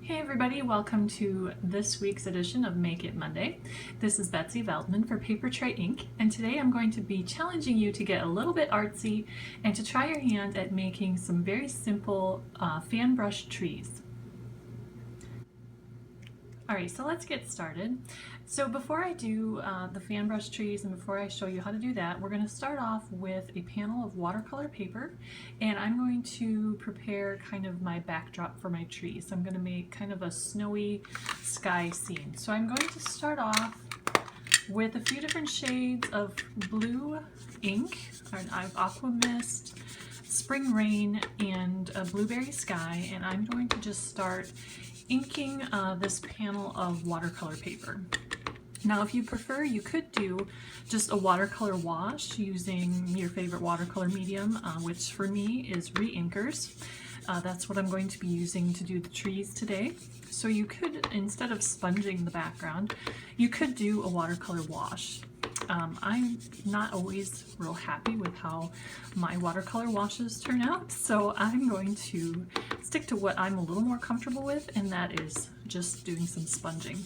Hey everybody, welcome to this week's edition of Make It Monday. This is Betsy Veldman for Paper Tray Inc. And today I'm going to be challenging you to get a little bit artsy and to try your hand at making some very simple fan brush trees. Alright, so let's get started. So before I do the fan brush trees and before I show you how to do that, we're going to start off with a panel of watercolor paper, and I'm going to prepare kind of my backdrop for my tree. So I'm going to make kind of a snowy sky scene. So I'm going to start off with a few different shades of blue ink. I have Aqua Mist, Spring Rain, and a Blueberry Sky, and I'm going to just start inking this panel of watercolor paper. Now if you prefer, you could do just a watercolor wash using your favorite watercolor medium, which for me is Reinkers. That's what I'm going to be using to do the trees today. So you could, instead of sponging the background, you could do a watercolor wash. I'm not always real happy with how my watercolor washes turn out, so I'm going to stick to what I'm a little more comfortable with, and that is just doing some sponging.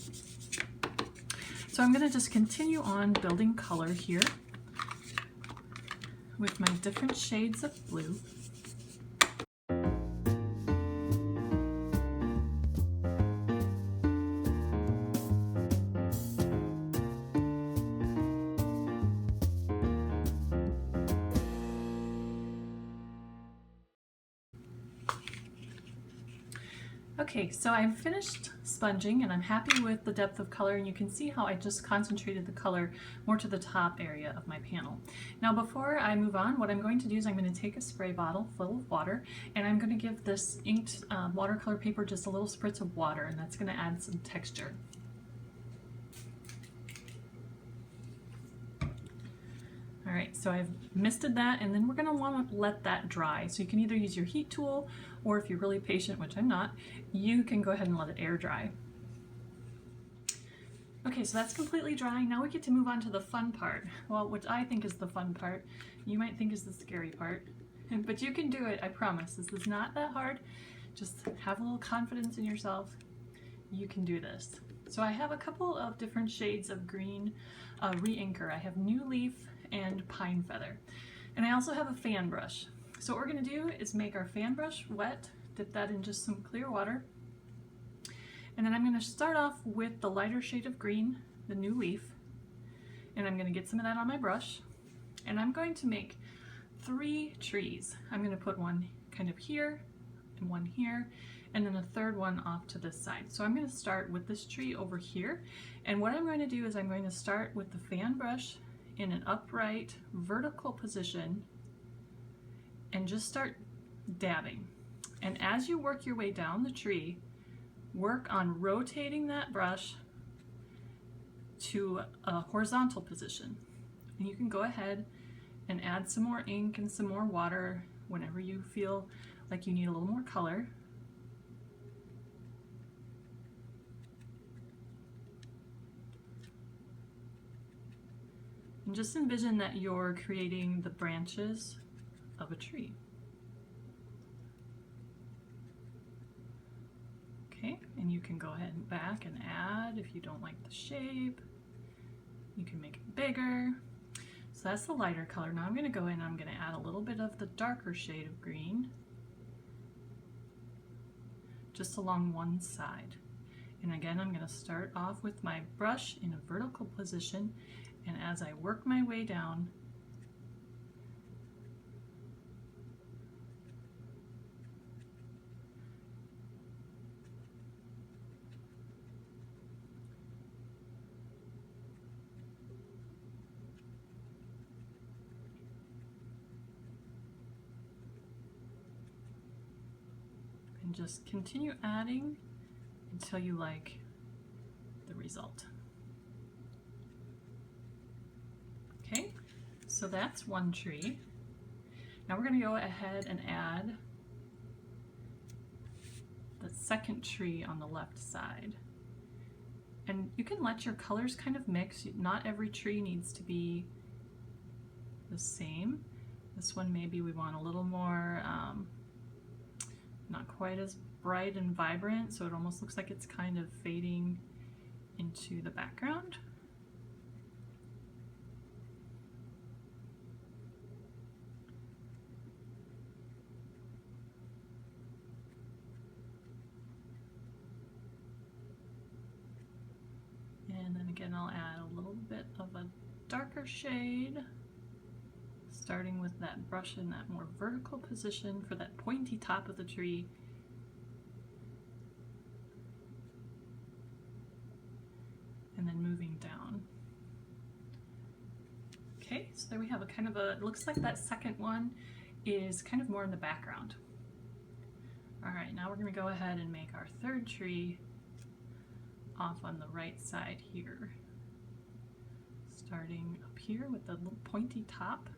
So I'm going to just continue on building color here with my different shades of blue. Okay, so I've finished sponging and I'm happy with the depth of color, and you can see how I just concentrated the color more to the top area of my panel. Now before I move on, what I'm going to do is I'm going to take a spray bottle full of water, and I'm going to give this inked watercolor paper just a little spritz of water, and that's going to add some texture. Alright, so I've misted that, and then we're going to want to let that dry. So you can either use your heat tool, or if you're really patient, which I'm not, you can go ahead and let it air dry. Okay, so that's completely dry. Now we get to move on to the fun part. Well, which I think is the fun part. You might think is the scary part. But you can do it, I promise. This is not that hard. Just have a little confidence in yourself. You can do this. So I have a couple of different shades of green Reinker. I have New Leaf and Pine Feather. And I also have a fan brush. So what we're going to do is make our fan brush wet, dip that in just some clear water, and then I'm going to start off with the lighter shade of green, the New Leaf, and I'm going to get some of that on my brush, and I'm going to make 3 trees. I'm going to put one kind of here, and one here, and then a third one off to this side. So I'm going to start with this tree over here, and what I'm going to do is I'm going to start with the fan brush in an upright vertical position and just start dabbing. And as you work your way down the tree, work on rotating that brush to a horizontal position. And you can go ahead and add some more ink and some more water whenever you feel like you need a little more color. And just envision that you're creating the branches of a tree. Okay, and you can go ahead and back and add if you don't like the shape. You can make it bigger. So that's the lighter color. Now I'm going to go in and I'm going to add a little bit of the darker shade of green just along one side. And again, I'm going to start off with my brush in a vertical position, and as I work my way down, and just continue adding until you like the result. Okay, so that's one tree. Now we're going to go ahead and add the second tree on the left side. And you can let your colors kind of mix. Not every tree needs to be the same. This one maybe we want a little more, not quite as bright and vibrant, so it almost looks like it's kind of fading into the background. And then again, I'll add a little bit of a darker shade, starting with that brush in that more vertical position for that pointy top of the tree. And then moving down. Okay, so there we have a kind of a, it looks like that second one is kind of more in the background. All right, now we're gonna go ahead and make our third tree off on the right side here. Starting up here with the little pointy top.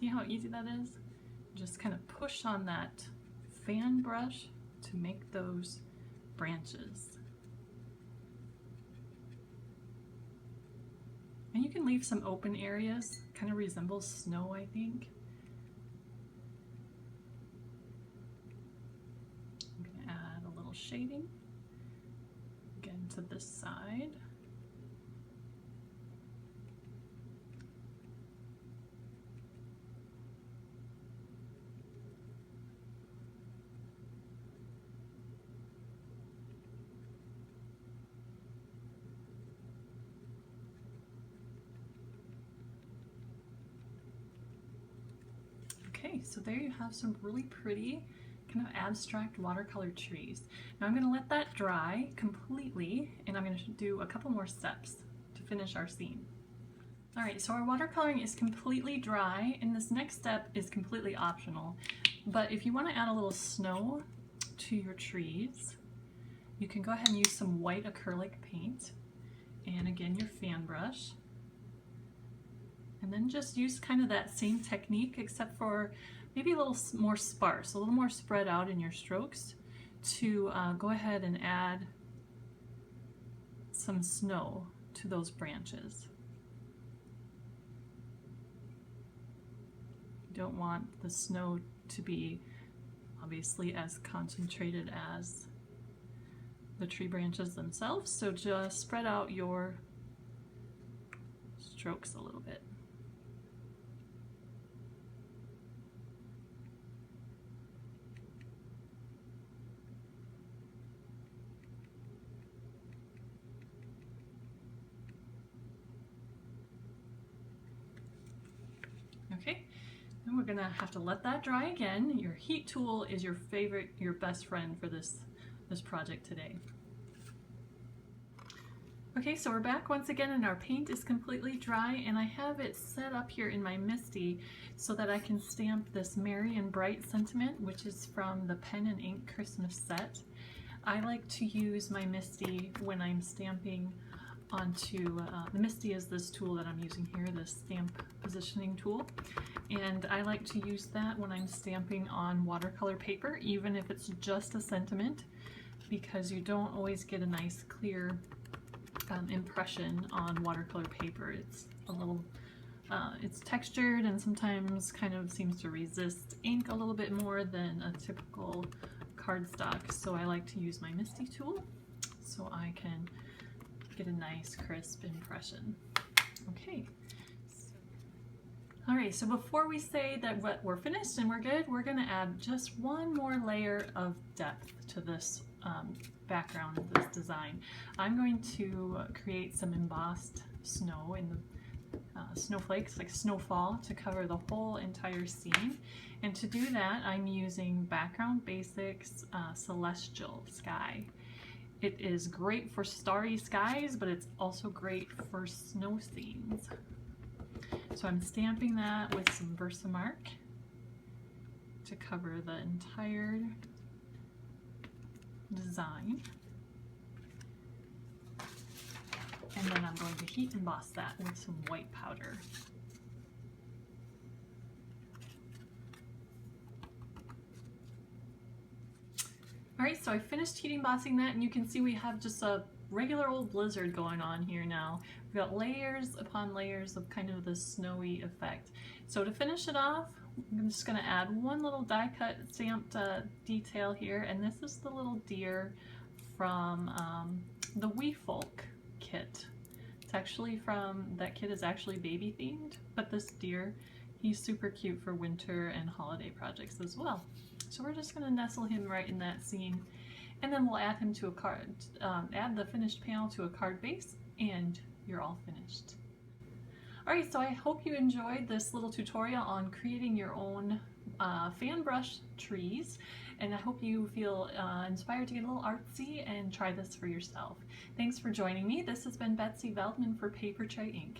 See how easy that is? Just kind of push on that fan brush to make those branches. And you can leave some open areas, kind of resembles snow, I think. I'm going to add a little shading again to this side. Okay, so there you have some really pretty kind of abstract watercolor trees. Now I'm going to let that dry completely, and I'm going to do a couple more steps to finish our scene. All right, so our watercoloring is completely dry, and this next step is completely optional. But if you want to add a little snow to your trees, you can go ahead and use some white acrylic paint, and again your fan brush. And then just use kind of that same technique, except for maybe a little more sparse, a little more spread out in your strokes, to go ahead and add some snow to those branches. You don't want the snow to be obviously as concentrated as the tree branches themselves, so just spread out your strokes a little bit. Okay, and we're gonna have to let that dry again. Your heat tool is your favorite, your best friend for this project today. Okay, so we're back once again, and our paint is completely dry, and I have it set up here in my MISTI so that I can stamp this Merry and Bright sentiment, which is from the Pen and Ink Christmas set. I like to use my MISTI when I'm stamping onto, the MISTI is this tool that I'm using here, this stamp positioning tool, and I like to use that when I'm stamping on watercolor paper, even if it's just a sentiment, because you don't always get a nice clear impression on watercolor paper. It's a little, it's textured and sometimes kind of seems to resist ink a little bit more than a typical cardstock, so I like to use my MISTI tool so I can get a nice crisp impression. Okay, all right, so before we say that we're finished and we're good, we're going to add just one more layer of depth to this background of this design. I'm going to create some embossed snow in the snowflakes, like snowfall, to cover the whole entire scene. And to do that, I'm using Background Basics Celestial Sky. It is great for starry skies, but it's also great for snow scenes. So I'm stamping that with some Versamark to cover the entire design. And then I'm going to heat emboss that with some white powder. All right, so I finished heat embossing that, and you can see we have just a regular old blizzard going on here now. We've got layers upon layers of kind of this snowy effect. So to finish it off, I'm just going to add one little die cut stamped detail here, and this is the little deer from the Wee Folk kit. It's actually that kit is actually baby themed, but this deer, he's super cute for winter and holiday projects as well. So we're just going to nestle him right in that scene, and then we'll add him to a card, add the finished panel to a card base, and you're all finished. Alright, so I hope you enjoyed this little tutorial on creating your own fan brush trees, and I hope you feel inspired to get a little artsy and try this for yourself. Thanks for joining me. This has been Betsy Veldman for Paper Tray Inc.